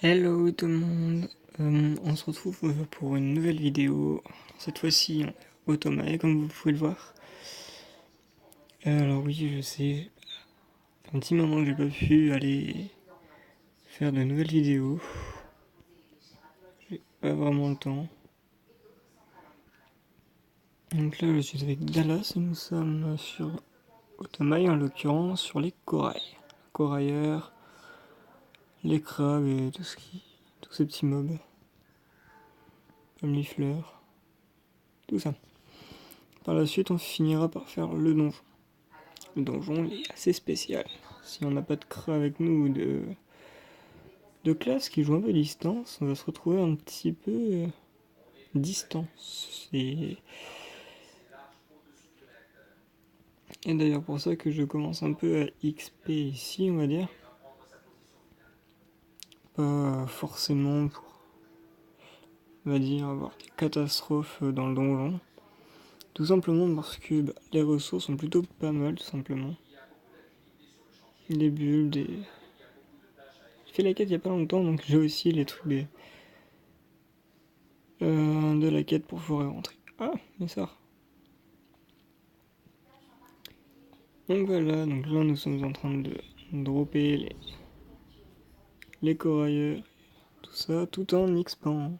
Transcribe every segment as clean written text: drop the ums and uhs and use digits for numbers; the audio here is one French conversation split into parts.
Hello tout le monde, on se retrouve pour une nouvelle vidéo, cette fois-ci en Automae comme vous pouvez le voir. Alors oui je sais, ça fait un petit moment que j'ai pas pu aller faire de nouvelles vidéos, j'ai pas vraiment le temps. Donc là je suis avec Dallas et nous sommes sur Automae en l'occurrence sur les corails. Corailleurs, les crabes et tous ces petits mobs, comme les fleurs, tout ça. Par la suite on finira par faire le donjon. Le donjon il est assez spécial. Si on n'a pas de cra avec nous ou de classe qui joue un peu distance, on va se retrouver un petit peu distance. Et d'ailleurs pour ça que je commence un peu à XP ici, on va dire. Pas forcément pour, on va dire, avoir des catastrophes dans le donjon. Tout simplement parce que les ressources sont plutôt pas mal, tout simplement. Des bulles, des... J'ai fait la quête il y a pas longtemps, donc j'ai aussi les trucs de la quête pour pouvoir rentrer. Ah, mais ça. Donc voilà, donc là nous sommes en train de dropper les corailleurs, tout ça, tout en XPant.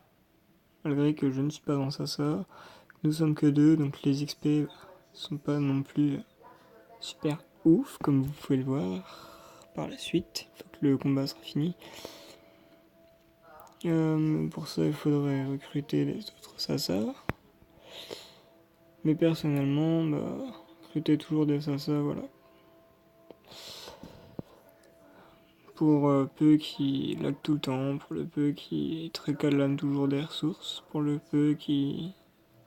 Malgré que je ne suis pas dans ça. Nous sommes que deux, donc les XP sont pas non plus super ouf, comme vous pouvez le voir par la suite, une fois que le combat sera fini. Pour ça, il faudrait recruter les autres Sasa. Mais personnellement, recruter toujours des Sasa, voilà. Pour peu qui lag tout le temps, pour le peu qui réclame toujours des ressources, pour le peu qui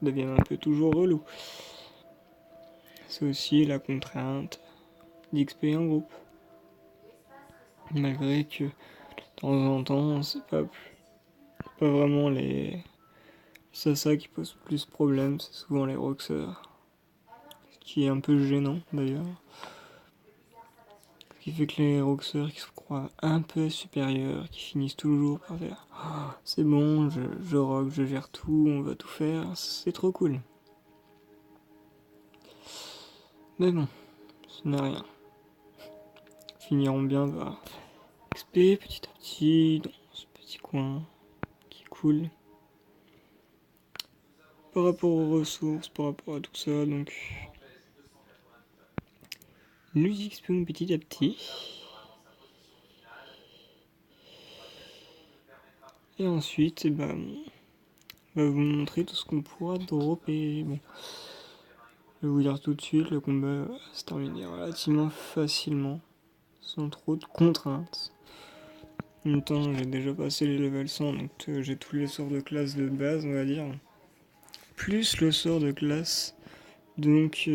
devient un peu toujours relou. C'est aussi la contrainte d'XP en groupe. Malgré que de temps en temps, c'est pas vraiment les Sasa qui posent plus problème, c'est souvent les Roxeurs. Ce qui est un peu gênant d'ailleurs. Ce qui fait que les Roxeurs qui se croient un peu supérieurs, qui finissent toujours par faire oh, c'est bon, je rock, je gère tout, on va tout faire, c'est trop cool. Mais bon, ce n'est rien. Finiront bien par XP petit à petit dans ce petit coin qui est cool. Par rapport aux ressources, par rapport à tout ça, donc nous XPons petit à petit. Et ensuite, on va vous montrer tout ce qu'on pourra dropper. Bon, je vais vous dire tout de suite, le combat se terminer relativement facilement, sans trop de contraintes. En même temps, j'ai déjà passé les level 100, donc j'ai tous les sorts de classe de base, on va dire. Plus le sort de classe, donc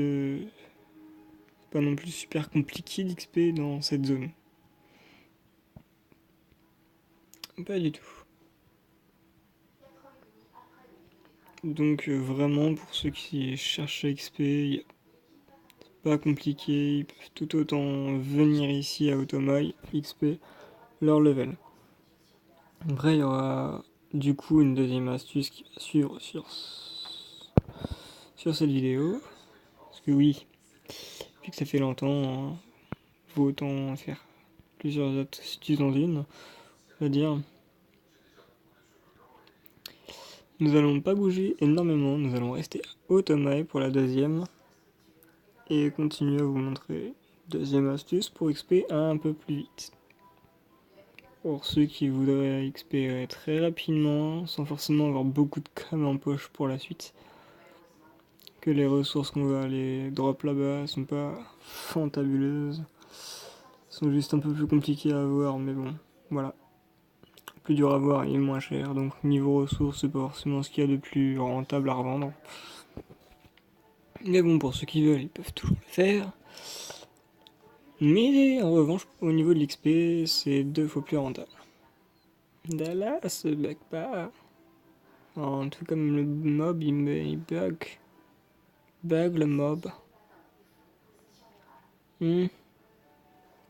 pas non plus super compliqué d'XP dans cette zone. Pas du tout. Donc vraiment, pour ceux qui cherchent à XP, pas compliqué, ils peuvent tout autant venir ici à Automail, XP, leur level. Après, il y aura du coup une deuxième astuce qui va suivre sur cette vidéo. Parce que oui, vu que ça fait longtemps, hein, vaut autant faire plusieurs astuces dans une, on va dire. Nous allons pas bouger énormément, nous allons rester à Automail pour la deuxième. Et continuer à vous montrer deuxième astuce pour XP un peu plus vite. Pour ceux qui voudraient XP très rapidement, sans forcément avoir beaucoup de crème en poche pour la suite. Que les ressources qu'on va aller drop là-bas sont pas fantabuleuses. Sont juste un peu plus compliquées à avoir, mais bon, voilà. Plus dur à avoir et moins cher, donc niveau ressources, c'est pas forcément ce qu'il y a de plus rentable à revendre. Mais bon, pour ceux qui veulent, ils peuvent toujours le faire. Mais en revanche, au niveau de l'XP, c'est 2 fois plus rentable. Dallas bug pas. En tout comme le mob, il bug. Bug le mob.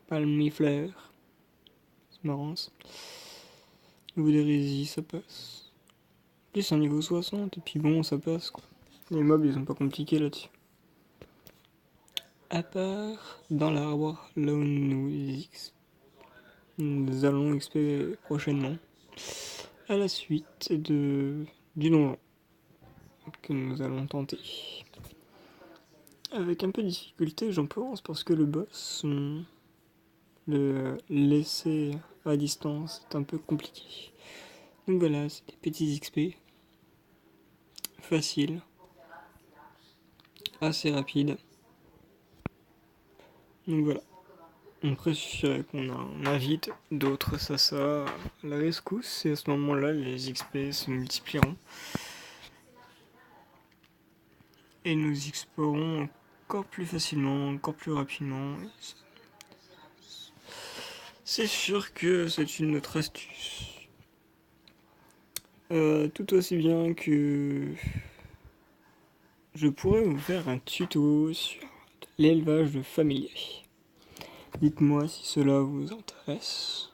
Palmifleur. C'est marrant ça. Niveau d'hérésie, ça passe. Plus un niveau 60, et puis bon, ça passe quoi. Les mobs, ils sont pas compliqués là-dessus. À part dans l'arbre, là où nous allons XP prochainement. À la suite du donjon que nous allons tenter. Avec un peu de difficulté, j'en pense, parce que le boss, le laisser à distance est un peu compliqué. Donc voilà, c'est des petits XP. Faciles. Assez rapides. Donc voilà. On préférerait qu'on invite d'autres Sasa à la rescousse, et à ce moment-là, les XP se multiplieront. Et nous XPerons encore plus facilement, encore plus rapidement. C'est sûr que c'est une autre astuce. Tout aussi bien que je pourrais vous faire un tuto sur l'élevage de familiers. Dites-moi si cela vous intéresse.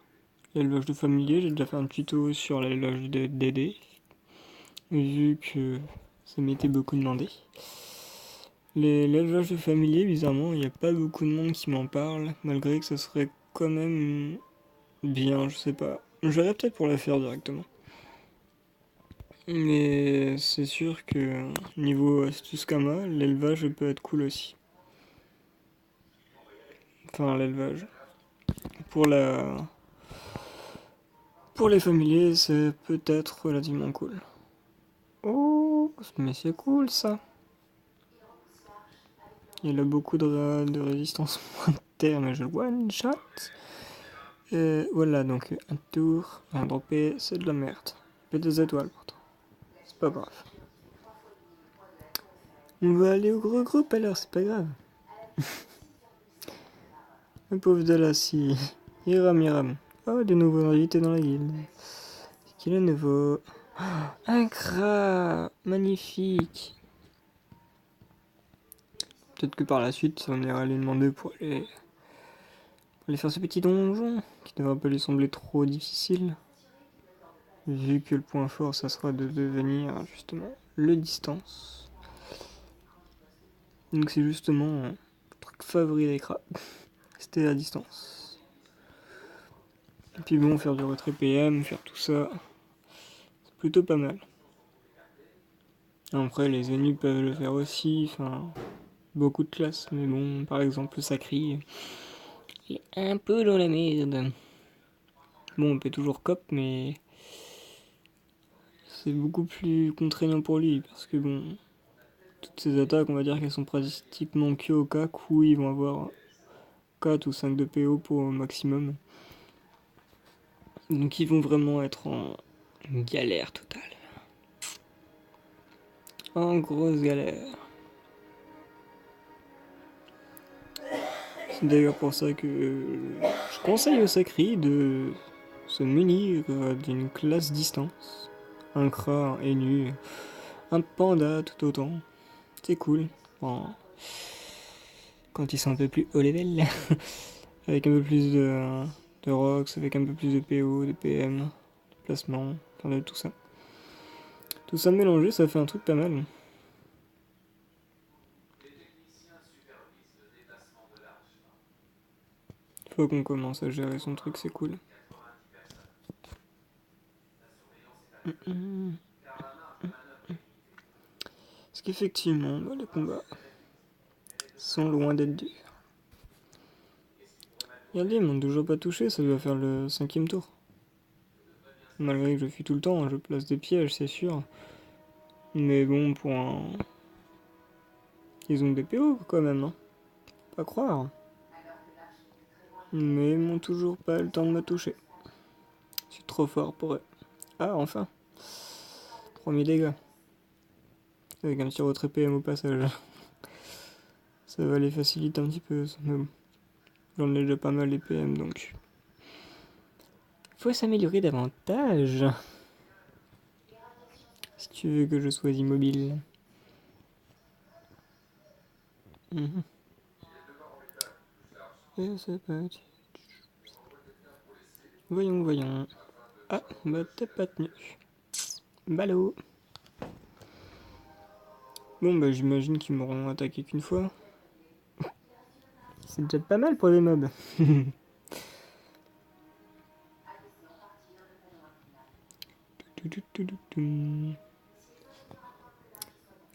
L'élevage de familiers, j'ai déjà fait un tuto sur l'élevage de Dédé, vu que ça m'était beaucoup demandé. L'élevage de familiers, bizarrement, il n'y a pas beaucoup de monde qui m'en parle, malgré que ce serait quand même bien, je sais pas. Je verrais peut-être pour la faire directement. Mais c'est sûr que niveau astuce Kama, l'élevage peut être cool aussi. Enfin, l'élevage. Pour les familiers, c'est peut-être relativement cool. Oh, mais c'est cool ça. Il a beaucoup de résistance terre, mais je le one shot. Et voilà, donc un tour, un droppé, c'est de la merde. Fait des étoiles pourtant. C'est pas grave. On va aller au gros groupe alors, c'est pas grave. Le pauvre Dalassi. Iram. Oh, de nouveaux invités dans la guilde. C'est qui le nouveau? Oh, un crat magnifique. Peut-être que par la suite, on ira lui demander pour aller faire ce petit donjon, qui ne devrait pas lui sembler trop difficile. Vu que le point fort, ça sera de devenir justement le distance. Donc c'est justement le truc favori des crats. C'était à distance. Et puis bon, faire du retrait PM, faire tout ça, c'est plutôt pas mal. Après, les ennemis peuvent le faire aussi, enfin, beaucoup de classes, mais bon, par exemple, le Sacri est un peu dans la merde. Bon, on peut toujours cop, mais c'est beaucoup plus contraignant pour lui, parce que bon, toutes ces attaques, on va dire qu'elles sont pratiquement que au cac où ils vont avoir 4 ou 5 de PO pour au maximum. Donc ils vont vraiment être en galère totale. En grosse galère. C'est d'ailleurs pour ça que je conseille au Sacri de se munir d'une classe distance. Un Kra, un Enu, un Panda tout autant. C'est cool. Bon, quand ils sont un peu plus haut level. Avec un peu plus de Rox, avec un peu plus de PO, de PM, de placement, enfin de tout ça. Tout ça mélangé, ça fait un truc pas mal. Faut qu'on commence à gérer son truc, c'est cool. Parce qu'effectivement, les combats sont loin d'être durs. Regardez, ils m'ont toujours pas touché, ça doit faire le 5ème tour. Malgré que je fuis tout le temps, je place des pièges, c'est sûr. Mais bon, pour un... Ils ont des PO quand même, hein. Pas croire. Mais ils m'ont toujours pas le temps de me toucher. Je suis trop fort pour eux. Ah, enfin. Premier dégât. Avec un petit retrait PM au passage. Ça va les faciliter un petit peu, mais bon. J'en ai déjà pas mal les PM, donc... Faut s'améliorer davantage. Si tu veux que je sois immobile. Et c'est parti. Voyons. Ah, bah t'es pas tenu. Ballot. Bon bah j'imagine qu'ils m'auront attaqué qu'une fois. C'est déjà pas mal pour les mobs.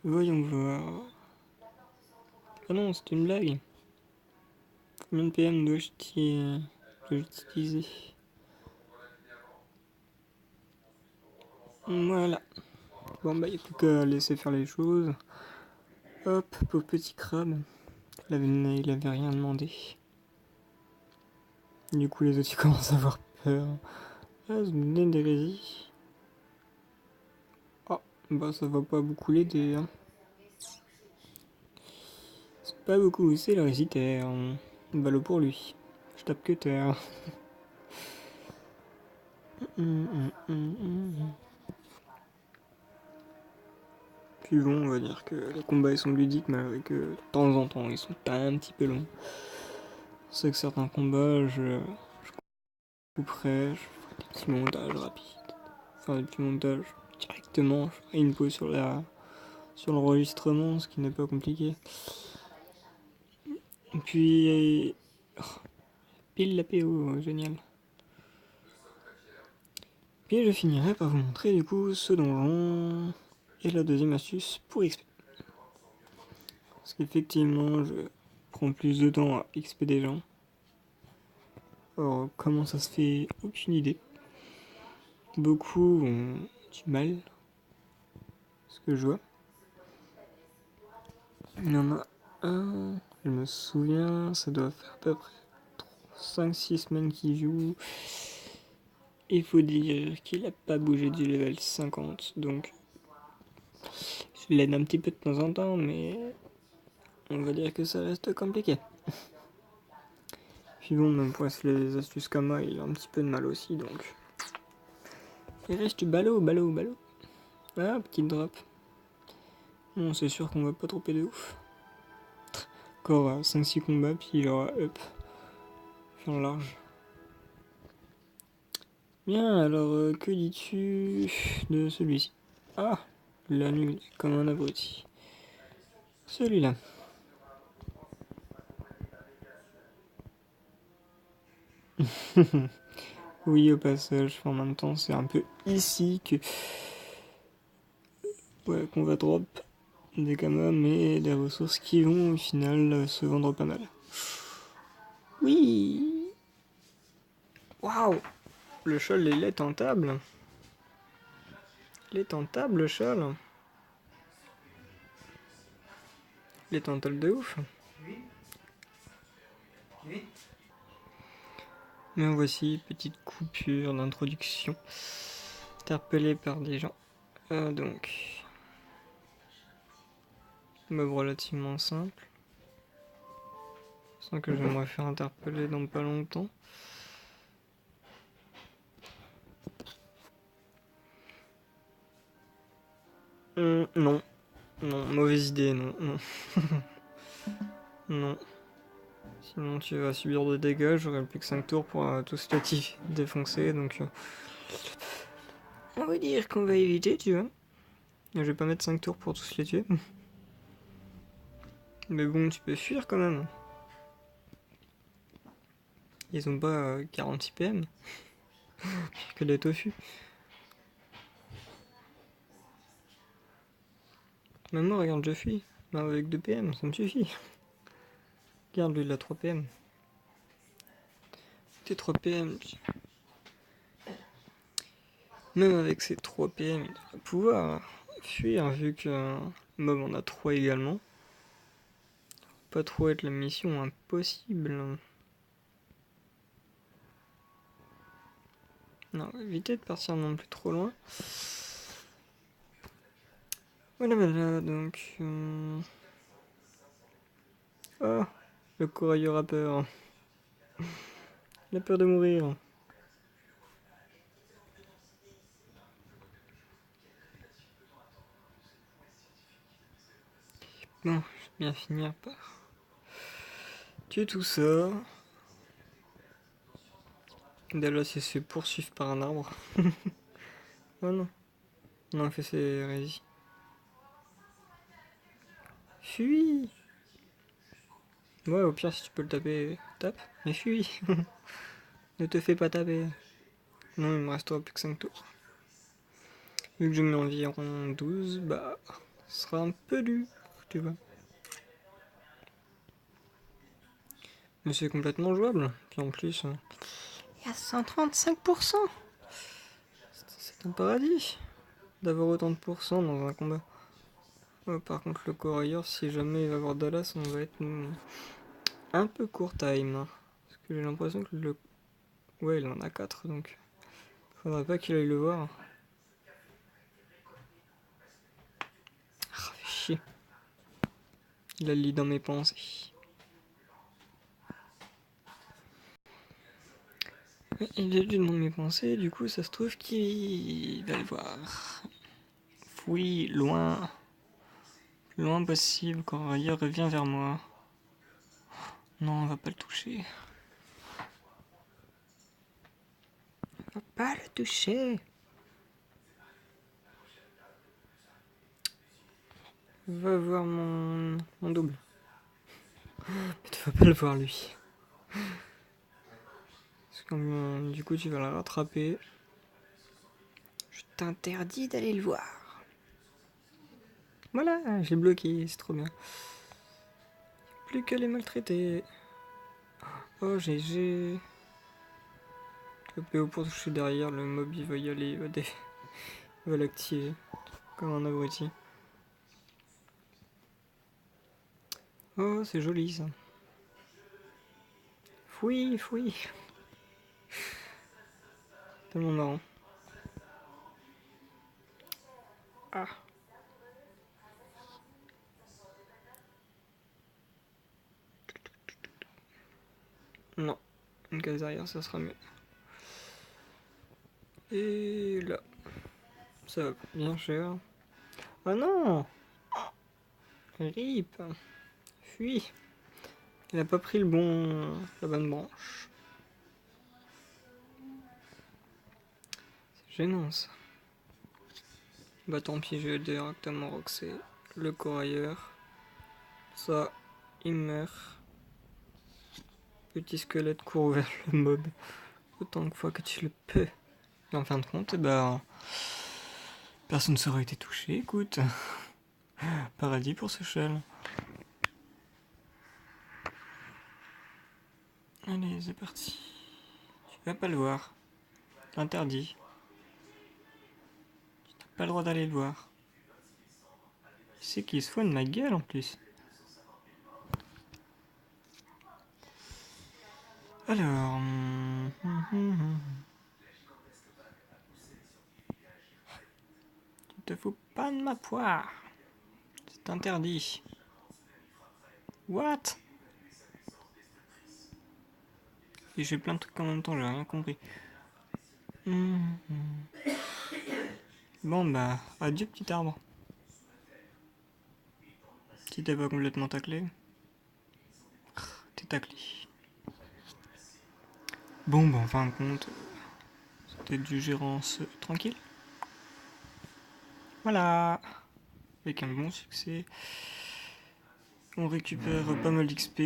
Voyons voir. Ah non, c'était une blague. Combien de PM dois-je utiliser? Voilà. Bon bah y'a plus qu'à laisser faire les choses. Hop, pauvre petit crabe. Il avait rien demandé. Du coup les autres ils commencent à avoir peur. Ah, c'est une d'hérésie. Ah, bah ça va pas beaucoup l'aider. Hein. C'est pas beaucoup, c'est l'hérésie-terre. Ballot pour lui. Je tape que terre. Puis bon, on va dire que les combats ils sont ludiques, malgré que de temps en temps ils sont un petit peu longs. C'est que certains combats, je couperai, je ferai des petits montages rapides. Enfin, des petits montages directement, je ferai une pause sur l'enregistrement, ce qui n'est pas compliqué. Et puis, pile la PO, génial. Puis je finirai par vous montrer du coup ce donjon et la deuxième astuce pour XP. Parce qu'effectivement, je prends plus de temps à XP des gens. Alors, comment ça se fait? Aucune idée. Beaucoup ont du mal, ce que je vois. Il y en a un, je me souviens, ça doit faire à peu près 5-6 semaines qu'il joue. Il faut dire qu'il a pas bougé du level 50, donc je l'aide un petit peu de temps en temps, mais on va dire que ça reste compliqué. Puis bon, même pour les astuces comme moi, il a un petit peu de mal aussi, donc... Il reste ballot. Ah, petite drop. Bon, c'est sûr qu'on va pas dropper de ouf. Encore 5-6 combats, puis il aura up. Faire large. Bien, alors que dis-tu de celui-ci? Ah, la nulle, comme un abruti. Celui-là. Oui, au passage, en même temps, c'est un peu ici que... Ouais, qu'on va drop des gammas, mais des ressources qui vont au final se vendre pas mal. Oui. Waouh. Le chol, il est tentable. Il est tentable, le chol. Il est tentable de ouf. Mais voici, petite coupure d'introduction. Interpellé par des gens. Donc, mob relativement simple. Sans que je vais me faire interpeller dans pas longtemps. Non. Non, mauvaise idée, non. Non. Sinon tu vas subir des dégâts, j'aurai plus que 5 tours pour tout ce statif défoncer, donc... on va dire qu'on va éviter, tu vois. Je vais pas mettre 5 tours pour tous les tuer. Mais bon, tu peux fuir quand même. Ils ont pas 46 PM. Que des tofu. Même moi, regarde, je fuis. Avec 2 PM, ça me suffit. Regarde, lui, il a 3 PM. T'es 3 PM. Même avec ces 3 PM, il devrait pouvoir fuir, vu que mob en a 3 également. Pas trop être la mission impossible. Non, éviter de partir non plus trop loin. Voilà, donc... Oh, le courageux rappeur. Il a peur de mourir. Bon, je vais bien finir par tuer tout ça. Dallas il se fait poursuivre par un arbre. Oh non. Non, il fait ses hérésies. Fuis. Ouais, au pire, si tu peux le taper, tape. Mais fuis. Ne te fais pas taper. Non, il me restera plus que 5 tours. Vu que je mets environ 12, bah, ce sera un peu dur, tu vois. Mais c'est complètement jouable. Puis en plus, il y a 135%. C'est un paradis d'avoir autant de pourcents dans un combat. Ouais, par contre, le corailleur, si jamais il va avoir Dallas, on va être un peu court time. Parce que j'ai l'impression que le. Ouais, il en a 4 donc. Faudrait pas qu'il aille le voir. Ah, fait chier. Il a le lit dans mes pensées. Il est lu dans mes pensées, du coup, ça se trouve qu'il va le voir. Fouille, loin. Loin possible, corailleur revient vers moi. Non, on va pas le toucher. On va pas le toucher. Va voir mon double. Mais tu vas pas le voir lui. Parce que du coup tu vas le rattraper. Je t'interdis d'aller le voir. Voilà, j'ai bloqué, c'est trop bien. Plus qu'à les maltraiter. Oh GG. Le PO pour toucher derrière, le mob il va y aller, il va l'activer. Comme un abruti. Oh c'est joli ça. Fouille, fouille. Tellement marrant. Ah. Non. Une case derrière, ça sera mieux. Et là. Ça va bien cher. Ah non. Rip. Fuis. Il a pas pris la bonne branche. C'est gênant ça. Bah tant pis, je vais directement roxer le corailleur. Ça, il meurt. Petit squelette court vers le mob. Autant de fois que tu le peux. Et en fin de compte, bah, personne ne sera été touché, écoute. Paradis pour ce shell. Allez, c'est parti. Tu vas pas le voir. Interdit. Tu n'as pas le droit d'aller le voir. C'est qu'il se fout de ma gueule en plus. Alors. Tu te fous pas de ma poire. C'est interdit. What? Et j'ai plein de trucs en même temps, j'ai rien compris. Bon bah, adieu petit arbre. Si t'es pas complètement taclé, t'es taclé. Bon bah en fin de compte, c'était du gérance tranquille. Voilà. Avec un bon succès. On récupère pas mal d'XP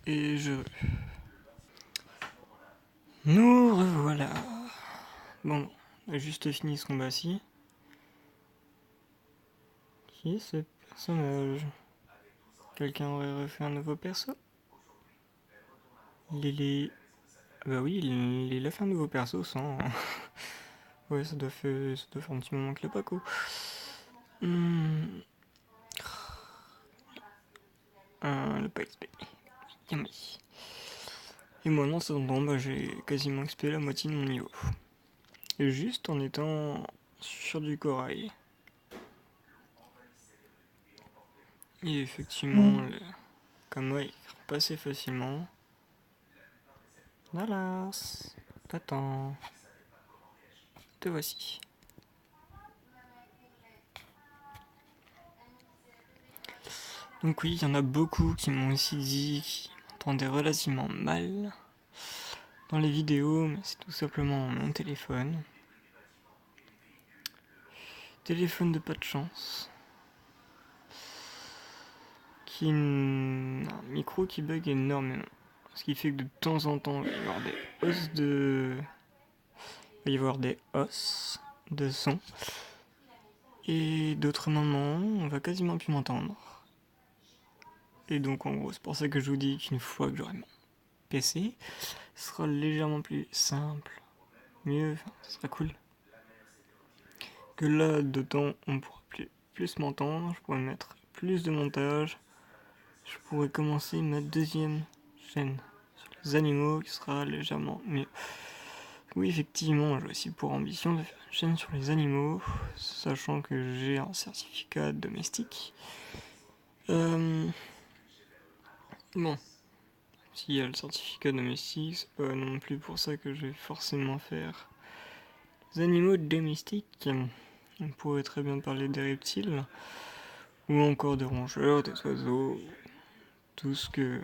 et nous revoilà. Bon, on a juste fini ce combat-ci. Qui est ce personnage? Quelqu'un aurait refait un nouveau perso? Bah oui, il a fait un nouveau perso sans. Ouais, ça doit faire un petit moment que l'a pas, quoi. Le pas XP. Yummy. Et moi, non, ça bah, j'ai quasiment XP la moitié de mon niveau. Et juste en étant sur du corail. Et effectivement, le Kama il passait facilement. Dallas, t'attends. Te voici. Donc oui, il y en a beaucoup qui m'ont aussi dit qu'ils m'entendaient relativement mal. dans les vidéos, mais c'est tout simplement mon téléphone. Téléphone de pas de chance. Qui a un micro qui bug énormément. Ce qui fait que de temps en temps, il va y avoir des hausses de son. Et d'autres moments, on va quasiment plus m'entendre. Et donc en gros, c'est pour ça que je vous dis qu'une fois que j'aurai mon PC, ce sera légèrement plus simple, mieux, ce sera cool. Que là, d'autant, on pourra plus m'entendre, je pourrais mettre plus de montage, je pourrais commencer ma deuxième chaîne sur les animaux qui sera légèrement mieux. Oui, effectivement, j'ai aussi pour ambition de faire une chaîne sur les animaux, sachant que j'ai un certificat domestique. Bon, s'il y a le certificat domestique, c'est pas non plus pour ça que je vais forcément faire les animaux domestiques. On pourrait très bien parler des reptiles, ou encore des rongeurs, des oiseaux, tout ce que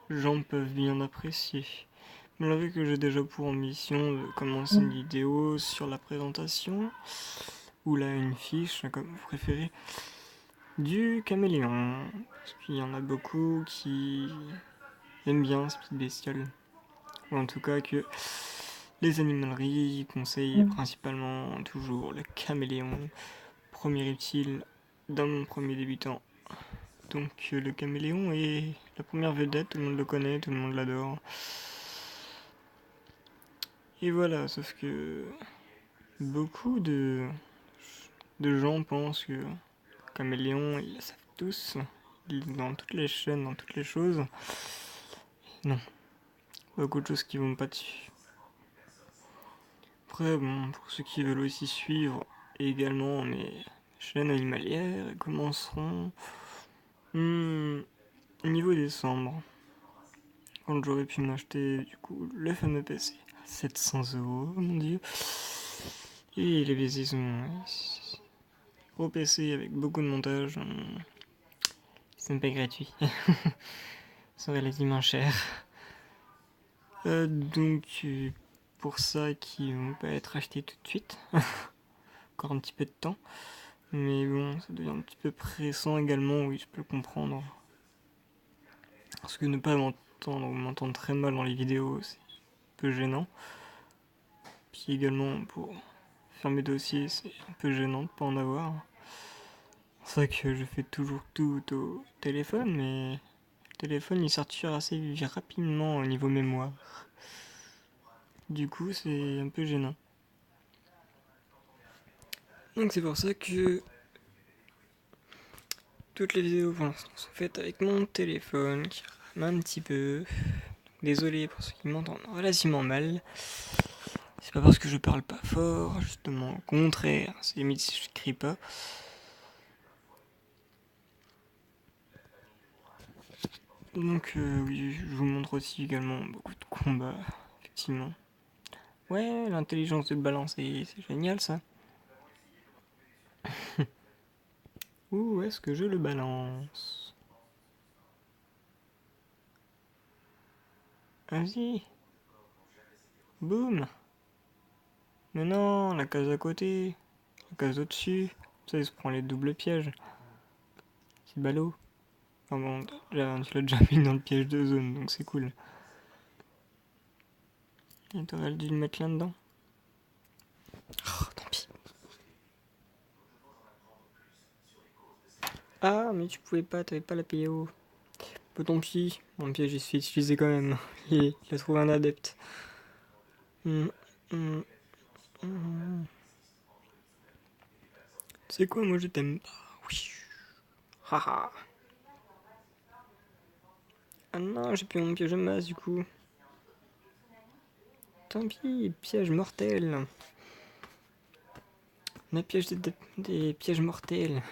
les gens peuvent bien apprécier. Mais vu que j'ai déjà pour ambition de commencer une vidéo sur la présentation, ou là une fiche, comme vous préférez, du caméléon, parce qu'il y en a beaucoup qui aiment bien ce petit bestiole, ou en tout cas que les animaleries conseillent principalement toujours le caméléon, premier reptile dans mon premier débutant. Donc le caméléon est la première vedette, tout le monde le connaît, tout le monde l'adore. Et voilà, sauf que beaucoup de gens pensent que caméléon, ils le savent tous, dans toutes les chaînes, dans toutes les choses. Non, beaucoup de choses qui vont pas dessus. Après, bon, pour ceux qui veulent aussi suivre également mes chaînes animalières, elles commenceront niveau décembre, quand j'aurais pu m'acheter du coup le fameux PC. 700€, mon dieu. Et les PC sont gros PC avec beaucoup de montage. C'est pas gratuit. Ils sont relativement chers. Donc pour ça qui vont pas être achetés tout de suite. Encore un petit peu de temps. Mais bon, ça devient un petit peu pressant également, oui, je peux le comprendre. Parce que ne pas m'entendre ou m'entendre très mal dans les vidéos, c'est un peu gênant. Puis également pour faire mes dossiers, c'est un peu gênant de pas en avoir. C'est vrai que je fais toujours tout au téléphone, mais le téléphone il sature assez rapidement au niveau mémoire. Du coup, c'est un peu gênant. Donc c'est pour ça que toutes les vidéos pour l'instant sont faites avec mon téléphone qui rame un petit peu. Désolé pour ceux qui m'entendent relativement mal. C'est pas parce que je parle pas fort, justement au contraire, c'est limite si je crie pas. Donc oui, je vous montre aussi également beaucoup de combats, effectivement. Ouais, l'intelligence de balancer, c'est génial ça. Où est-ce que je le balance? Vas-y. Boum. Mais non, la case à côté. La case au-dessus. Ça, il se prend les doubles pièges. C'est ballot. Enfin bon, tu l'as déjà mis dans le piège de zone, donc c'est cool. Et t'aurais dû le mettre là-dedans. Oh, tant pis. Ah, mais tu pouvais pas, t'avais pas la PO. Peu tant pis, mon piège il se fait utiliser quand même. Il a trouvé un adepte. C'est quoi, moi je t'aime pas. Oui. Haha. Ah non, j'ai plus mon piège de masse du coup. Tant pis, piège mortel. On a piège des pièges mortels.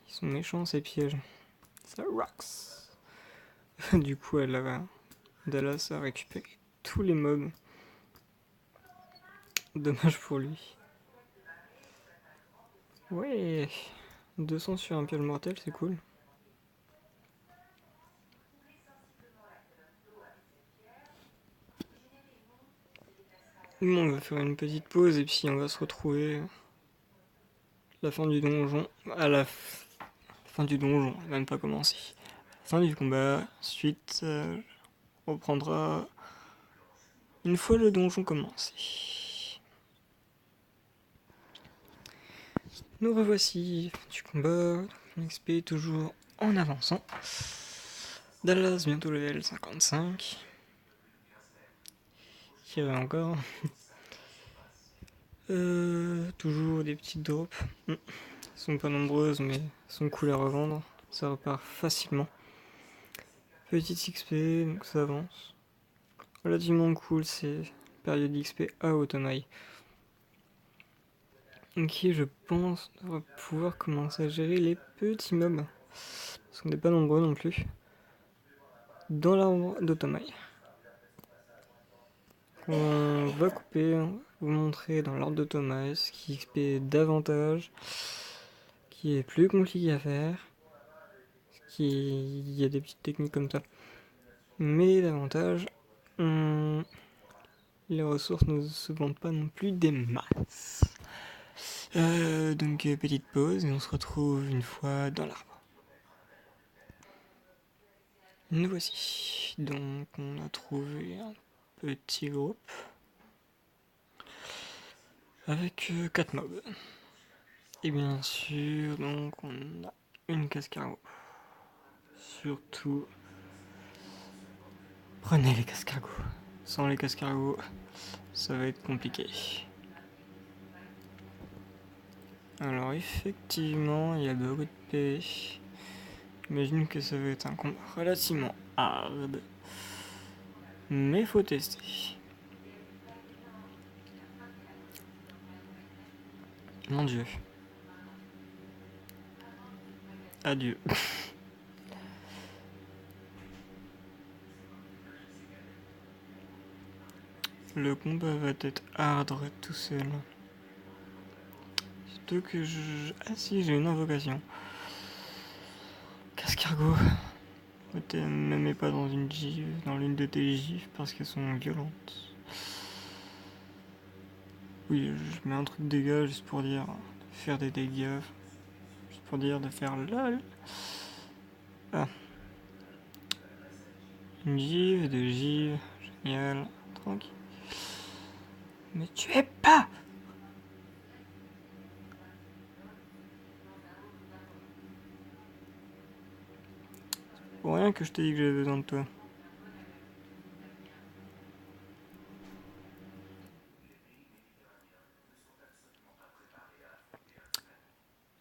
Ils sont méchants ces pièges. Ça rocks. Du coup, Dallas a récupéré tous les mobs. Dommage pour lui. Ouais, 200 sur un piège mortel, c'est cool. Bon, on va faire une petite pause et puis on va se retrouver à la fin du donjon. À la fin du donjon, elle n'a même pas commencé. Fin du combat, ensuite on reprendra une fois le donjon commencé. Nous revoici du combat, XP toujours en avançant. Dallas bientôt level 55. Tirer encore. Toujours des petites drops. Elles sont pas nombreuses mais sont cool à revendre. Ça repart facilement. Petite XP, donc ça avance. Relativement cool, c'est période d'XP à Automai. Ok, je pense qu'on va pouvoir commencer à gérer les petits mobs. Parce qu'on n'est pas nombreux non plus. Dans l'arbre d'Automai. On va couper, on va vous montrer dans l'arbre d'Automai ce qui XP davantage, qui est plus compliqué à faire, il y a des petites techniques comme ça. Mais davantage, les ressources ne se vendent pas non plus des masses. Donc petite pause et on se retrouve une fois dans l'arbre. Nous voici. Donc on a trouvé un petit groupe avec 4 mobs. Et bien sûr, donc on a une cascargo. Surtout, prenez les cascargos. Sans les cascargos, ça va être compliqué. Alors effectivement, il y a beaucoup de PV. J'imagine que ça va être un combat relativement hard. Mais faut tester. Mon dieu. Adieu. Le combat va être hard tout seul. Surtout que je... Ah si, j'ai une invocation. Cascargo. Ne me mets pas dans une gifle, dans l'une de tes gifles parce qu'elles sont violentes. Oui, je mets un truc de dégâts juste pour dire faire des dégâts. Juste pour dire de faire lol. Ah. Une gifle, deux gifles. Génial. Tranquille. Mais tu es pas. Pour rien que je t'ai dit que j'avais besoin de toi.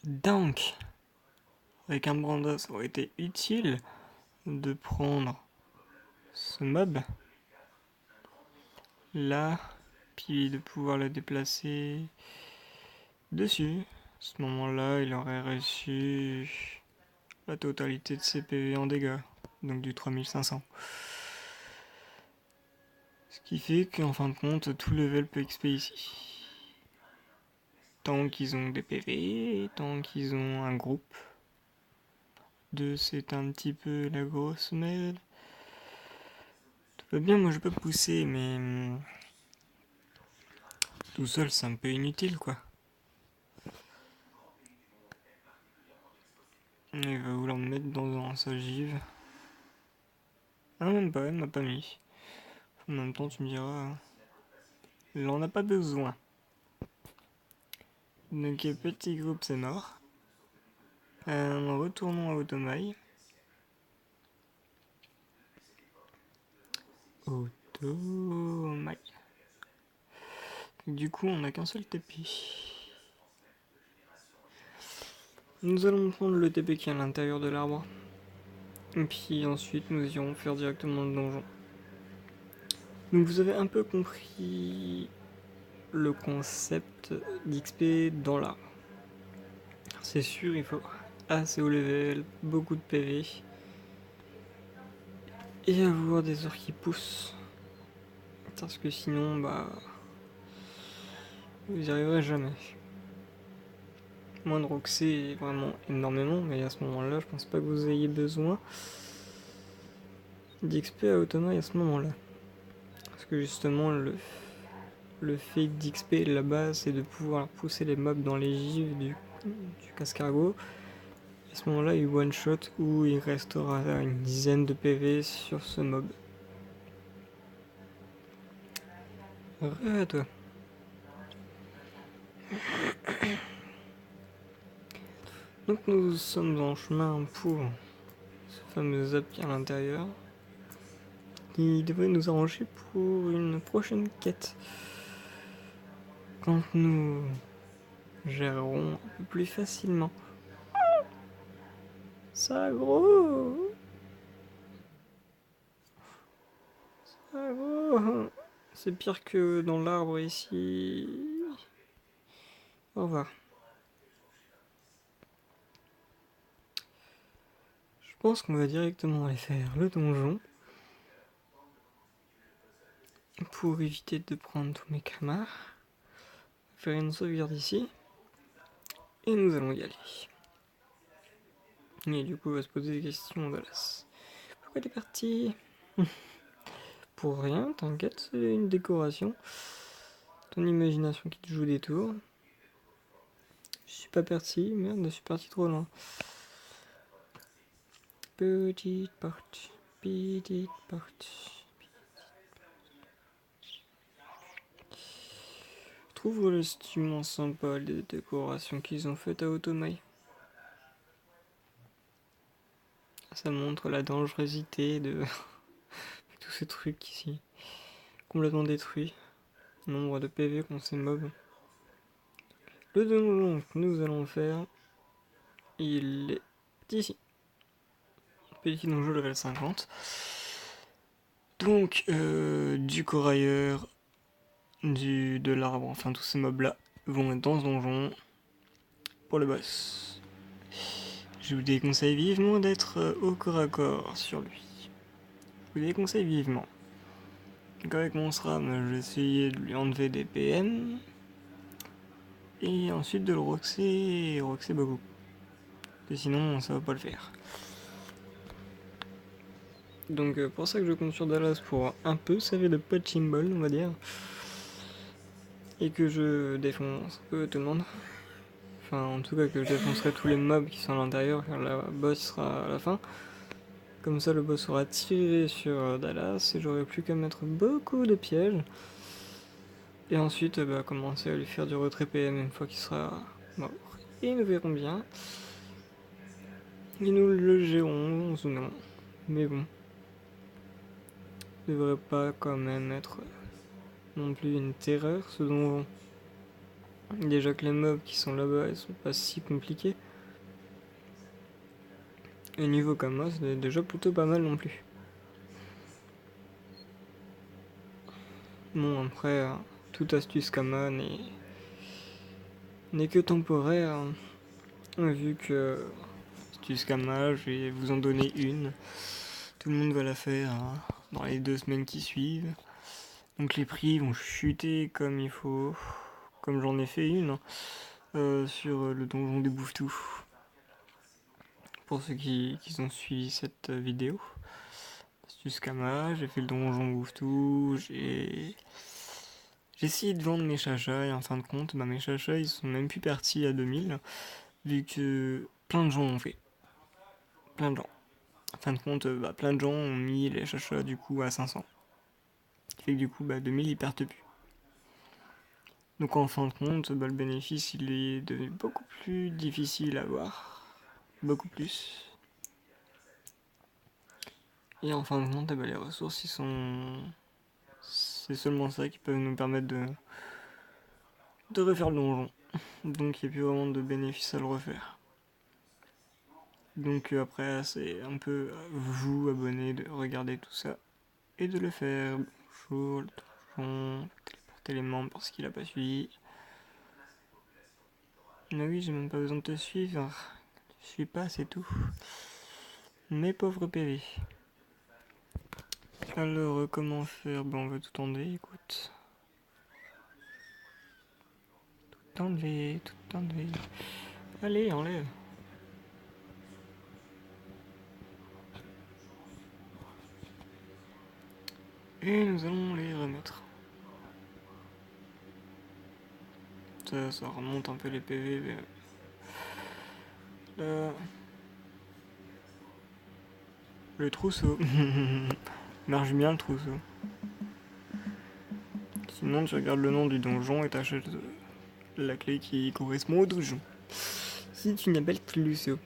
Donc, avec un Branda, ça aurait été utile de prendre ce mob là, puis de pouvoir le déplacer dessus. À ce moment-là, il aurait reçu la totalité de ses PV en dégâts, donc du 3500. Ce qui fait qu'en fin de compte, tout level peut XP ici. Tant qu'ils ont des PV, tant qu'ils ont un groupe. 2, c'est un petit peu la grosse merde. Tout va bien, moi je peux pousser, mais tout seul c'est un peu inutile quoi. Il va vouloir me mettre dans sa give. Ah, même pas, elle m'a pas mis. En même temps, tu me diras, il en a pas besoin. Donc, petit groupe, c'est mort. Retournons à Automai. Automai. Du coup, on n'a qu'un seul TP. Nous allons prendre le TP qui est à l'intérieur de l'arbre. Et puis ensuite, nous irons faire directement le donjon. Donc, vous avez un peu compris le concept d'XP dans l'arbre. C'est sûr, il faut assez haut level, beaucoup de PV et avoir des ors qui poussent. Parce que sinon, bah, vous n'y arriverez jamais. Moins de Roxy, vraiment énormément, mais à ce moment-là, je pense pas que vous ayez besoin d'XP à Automa à ce moment-là. Parce que justement, le fait d'XP là-bas, c'est de pouvoir pousser les mobs dans les givres du cascargo. À ce moment-là, il one-shot ou il restera une dizaine de PV sur ce mob. À toi. Donc nous sommes en chemin pour ce fameux Zapier à l'intérieur, qui devrait nous arranger pour une prochaine quête. Quand nous gérerons un peu plus facilement. Ça gros. Ça gros. C'est pire que dans l'arbre ici. Au revoir. Je pense qu'on va directement aller faire le donjon. Pour éviter de prendre tous mes camarades. Faire une sauvegarde ici. Et nous allons y aller. Et du coup, on va se poser des questions, Dallas. Pourquoi t'es parti? Pour rien, t'inquiète, c'est une décoration. Ton imagination qui te joue des tours. Je suis pas parti, merde, je suis parti trop loin. Petite partie, petite partie. Je trouve relativement sympa les décorations qu'ils ont faites à Otomai. Ça montre la dangerosité de tous ces trucs ici. Complètement détruits. Nombre de PV qu'ont ces mobs. Le donjon que nous allons faire, il est ici. Petit donjon level 50. Donc, du corailleur, de l'arbre, enfin tous ces mobs là vont être dans ce donjon pour le boss. Je vous déconseille vivement d'être au corps à corps sur lui. Je vous déconseille vivement. Donc avec mon SRAM, je vais essayer de lui enlever des PM. Et ensuite de le roxer beaucoup. Et sinon, ça va pas le faire. Donc pour ça que je compte sur Dallas pour un peu servir de punching ball, on va dire. Et que je défonce un peu tout le monde. Enfin, en tout cas, que je défoncerai tous les mobs qui sont à l'intérieur, car la boss sera à la fin. Comme ça, le boss aura tiré sur Dallas et j'aurai plus qu'à mettre beaucoup de pièges. Et ensuite, commencer à lui faire du retrait PM une fois qu'il sera mort. Et nous verrons bien. Et nous le gérons ou non. Mais bon. Ça devrait pas quand même être non plus une terreur ce donjon. Déjà que les mobs qui sont là-bas, ils sont pas si compliqués. Et niveau Kama, c'est déjà plutôt pas mal non plus. Bon, après, toute astuce Kama n'est que temporaire. Vu que astuce Kama, je vais vous en donner une. Tout le monde va la faire dans les 2 semaines qui suivent. Donc les prix vont chuter comme il faut. Comme j'en ai fait une sur le donjon des Bouffetous. Pour ceux qui ont suivi cette vidéo. Astuce Kama, j'ai fait le donjon Bouffetou, j'ai essayé de vendre mes chachas et en fin de compte, mes chachas ils sont même plus partis à 2000 vu que plein de gens l'ont fait. Plein de gens. En fin de compte, plein de gens ont mis les chachas du coup à 500. Ce qui fait que du coup, 2000 ils perdent plus. Donc en fin de compte, le bénéfice il est devenu beaucoup plus difficile à avoir. Beaucoup plus. Et en fin de compte, les ressources ils sont... C'est seulement ça qui peut nous permettre de refaire le donjon. Donc il n'y a plus vraiment de bénéfice à le refaire. Donc après, c'est un peu à vous, abonnés, de regarder tout ça et de le faire. Bonjour, le donjon, téléporter les membres parce qu'il a pas suivi. Mais oui, j'ai même pas besoin de te suivre. Tu suis pas, c'est tout. Mes pauvres PV. Alors, comment faire? On va tout enlever, écoute. Tout enlever, tout enlever. Allez, enlève. Et nous allons les remettre. ça remonte un peu les PV. Là... Le trousseau. Marche bien le trousseau. Sinon, tu regardes le nom du donjon et t'achètes la clé qui correspond au donjon. Si tu n'appelles plus Lucio.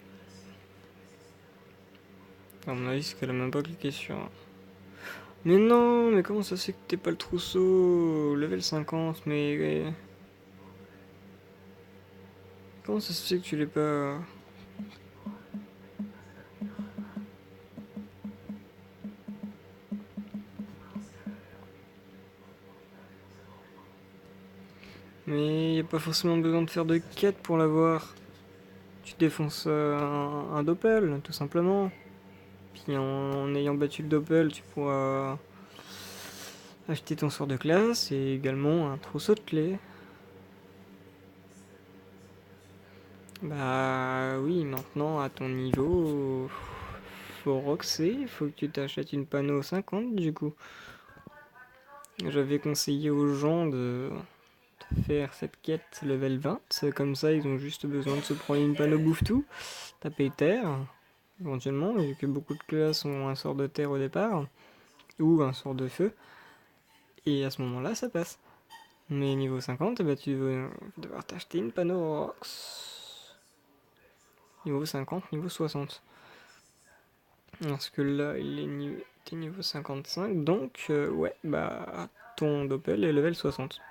À mon avis, c'est qu'elle a même pas cliqué sur... Mais non, mais comment ça se fait que t'es pas le trousseau level 50, mais... Comment ça se fait que tu l'es pas... Mais y a pas forcément besoin de faire de quête pour l'avoir. Tu défonces un doppel, tout simplement. Puis en ayant battu le doppel, tu pourras acheter ton sort de classe et également un trousseau de clés. Bah oui, maintenant à ton niveau, faut roxer, faut que tu t'achètes une panneau 50 du coup. J'avais conseillé aux gens de faire cette quête level 20, comme ça ils ont juste besoin de se prendre une panneau bouffe-tout, taper terre, éventuellement, vu que beaucoup de classes ont un sort de terre au départ, ou un sort de feu, et à ce moment-là ça passe. Mais niveau 50, bah, tu vas devoir t'acheter une panneau Rox. Niveau 50, niveau 60. Parce que là, t'es niveau 55, donc ouais, bah ton Doppel est level 60.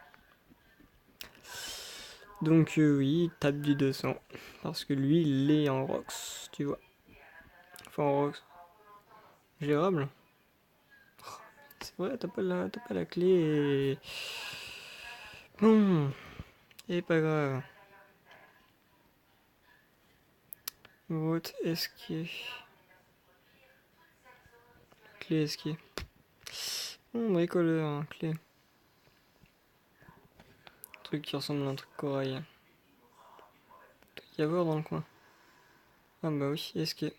Donc oui, il tape du 200. Parce que lui, il est en Rox, tu vois. Enfin, en Rox. Gérable. C'est vrai, t'as pas la clé et... Bon, et pas grave. What est-ce qui est... Clé est-ce qui est... Bricoleur, clé. Truc qui ressemble à un truc corail. Doit y avoir dans le coin. Ah bah oui, est-ce qui est...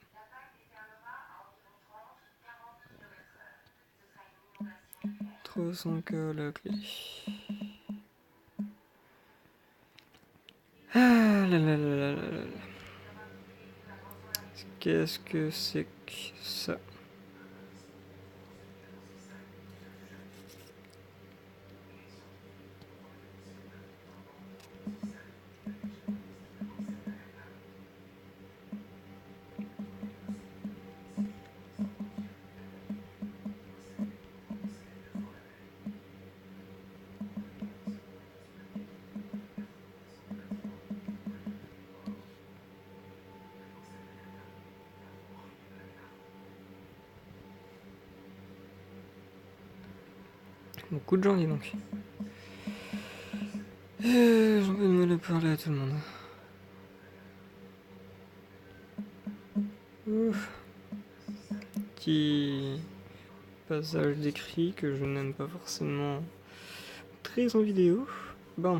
300K la clé. Ah là là là là là là. Qu'est-ce que c'est que ça? Beaucoup de gens, dis donc. J'en peux me le parler à tout le monde. Ouf. Petit passage d'écrit que je n'aime pas forcément très en vidéo. Bon,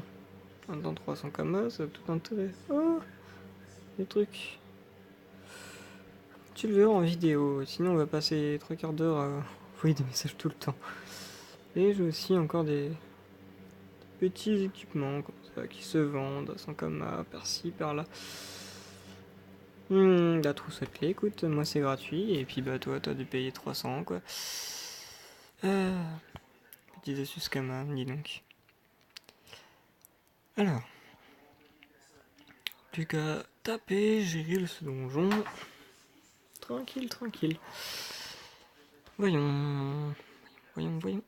dans 300 kamas, ça a tout intérêt. Oh, des trucs. Tu le verras en vidéo, sinon on va passer 3 quarts d'heure à envoyer des messages tout le temps. Et j'ai aussi encore des petits équipements comme ça qui se vendent à 100 kamas, par-ci, par-là. La trousse à clé, écoute, moi c'est gratuit, et puis bah toi t'as dû payer 300 quoi. Petits astuces Kama, dis donc. Alors, plus qu'à taper, gérer ce donjon. Tranquille, tranquille. Voyons. Voyons.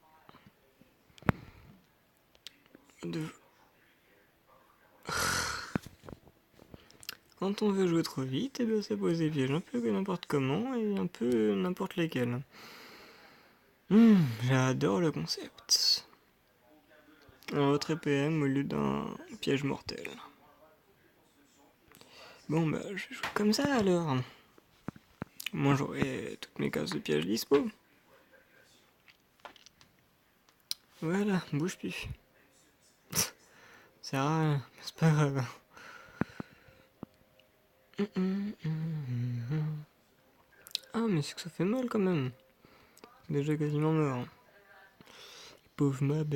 Quand on veut jouer trop vite, et bien ça pose des pièges un peu n'importe comment et un peu n'importe lesquels. J'adore le concept. Un autre EPM au lieu d'un piège mortel. Bon bah je joue comme ça alors. Moi j'aurai toutes mes cases de piège dispo. Voilà, bouge plus. C'est rien, c'est pas grave. Ah mais c'est que ça fait mal quand même. Déjà quasiment mort. Pauvre mob.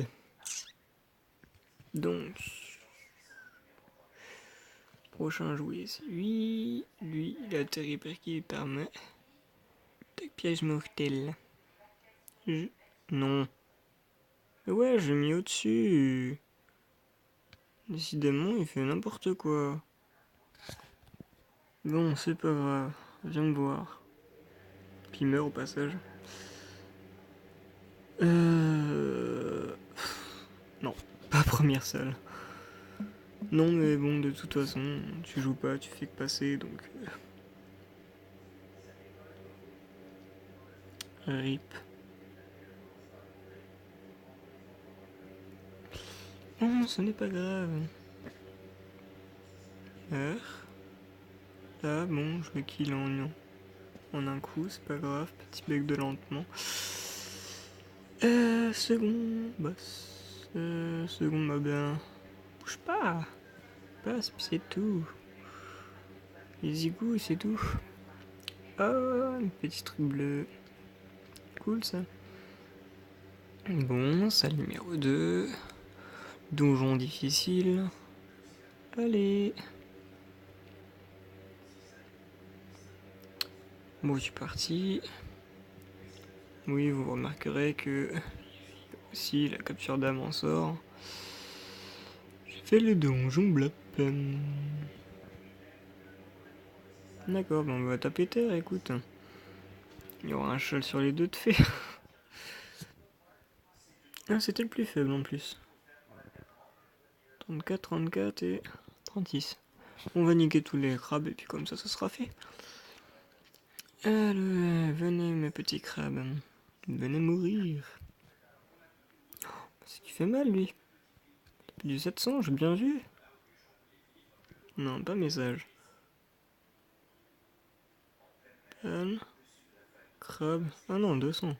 Donc... prochain jouet, c'est lui. Lui, il a atterri par main. Tac, piège mortel. Non. Ouais, j'ai mis au-dessus. Décidément, il fait n'importe quoi. Bon, c'est pas grave. Viens me voir. Puis il meurt au passage. Non, pas première salle. Non, mais bon, de toute façon, tu joues pas, tu fais que passer, donc... RIP. Non, ce n'est pas grave. Heure. Là, bon, je vais kill en un coup, c'est pas grave. Petit bec de lentement. Second boss. Second mob. Bouge pas. Passe, puis c'est tout. Les égouts, c'est tout. Oh, un petit truc bleu. Cool ça. Bon, salle numéro 2. Donjon difficile. Allez. Bon, je suis parti. Oui, vous remarquerez que si la capture d'âme en sort, j'ai fait le donjon blop. D'accord, bon, on va taper terre, écoute. Il y aura un cheval sur les deux de fait. Ah, c'était le plus faible en plus. 34, 34 et 36. On va niquer tous les crabes et puis comme ça sera fait. Allez, venez mes petits crabes. Venez mourir. C'est qui fait mal lui. Du 700, j'ai bien vu. Non, pas message. Calme. Crabe. Ah non, 200.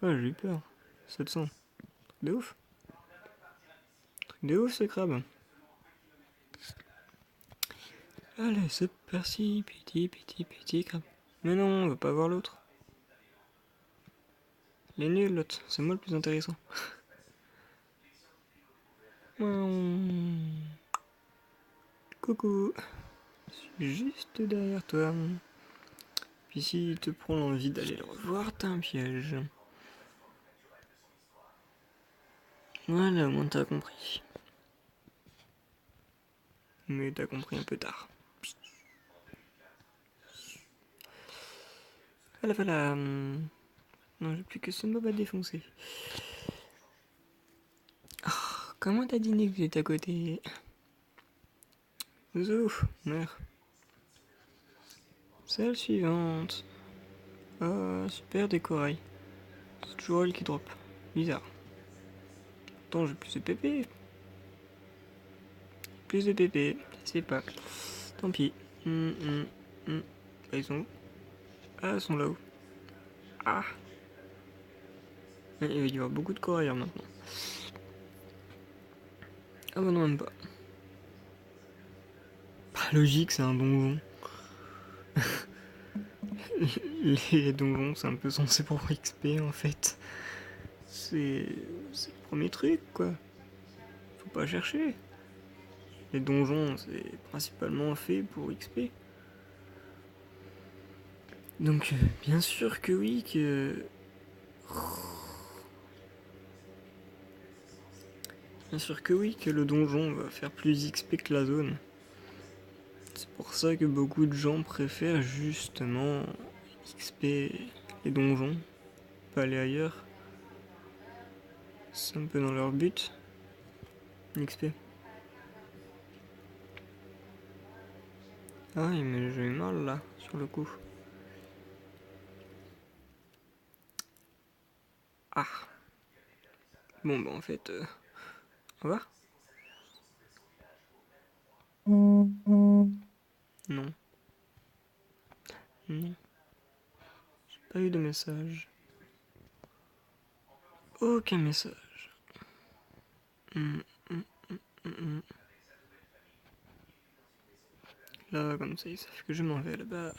Ouais, j'ai eu peur. 700. Truc de ouf. Truc de ouf ce crabe. Allez, c'est parti. Petit crabe. Mais non, on va pas voir l'autre. Les nuls, l'autre. C'est moi le plus intéressant. Coucou. Je suis juste derrière toi. Puis si te prend l'envie d'aller le revoir, t'as un piège. Voilà, au moins t'as compris. Mais t'as compris un peu tard. Voilà. Non, j'ai plus que ce mob à défoncer. Oh, comment t'as dîné que j'étais à côté? Zouf, meurs. Salle suivante. Oh, super des corails. C'est toujours elle qui drop. Bizarre. Attends, j'ai plus de PP. Plus de PP. C'est pas. Tant pis. Bah, ils sont où? Ah, ils sont là-haut. Ah. Il va y avoir beaucoup de corailleurs maintenant. Ah bah non, même pas. Pas logique, c'est un donjon. Les donjons, c'est un peu censé pour XP en fait. C'est le premier truc, quoi. Faut pas chercher. Les donjons, c'est principalement fait pour XP. Donc, bien sûr que oui, que... Bien sûr que oui, que le donjon va faire plus XP que la zone. C'est pour ça que beaucoup de gens préfèrent justement XP les donjons, pas aller ailleurs. C'est un peu dans leur but. XP. Ah oui, mais j'ai eu mal là, sur le coup. Ah. Bon, bah en fait, au revoir. Non. Non. J'ai pas eu de message. Aucun message. Là, comme ça, ils savent que je m'en vais là-bas.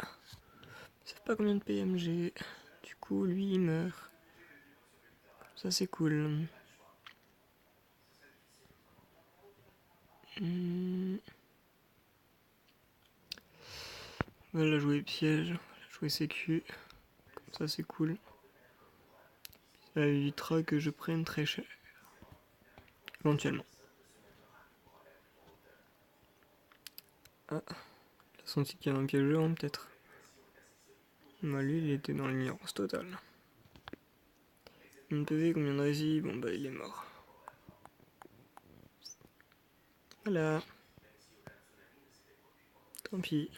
Ils savent pas combien de PM j'ai. Du coup, lui, il meurt. Ça, c'est cool. On va la jouer piège, on va la jouer sécu. Comme ça c'est cool. Ça évitera que je prenne très cher. Éventuellement. Ah, il a senti qu'il y avait un piégeur peut-être. Bah lui il était dans l'ignorance totale. Une PV, combien de rési? Bon bah il est mort. Voilà. Tant pis.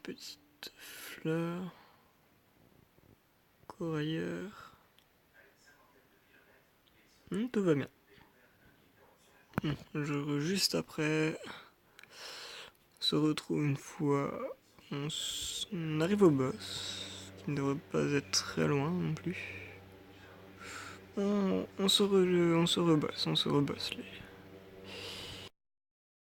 Petite fleur. Corailleur. Tout va bien. Juste après, on se retrouve une fois on arrive au boss, qui ne devrait pas être très loin non plus. On se rebosse les.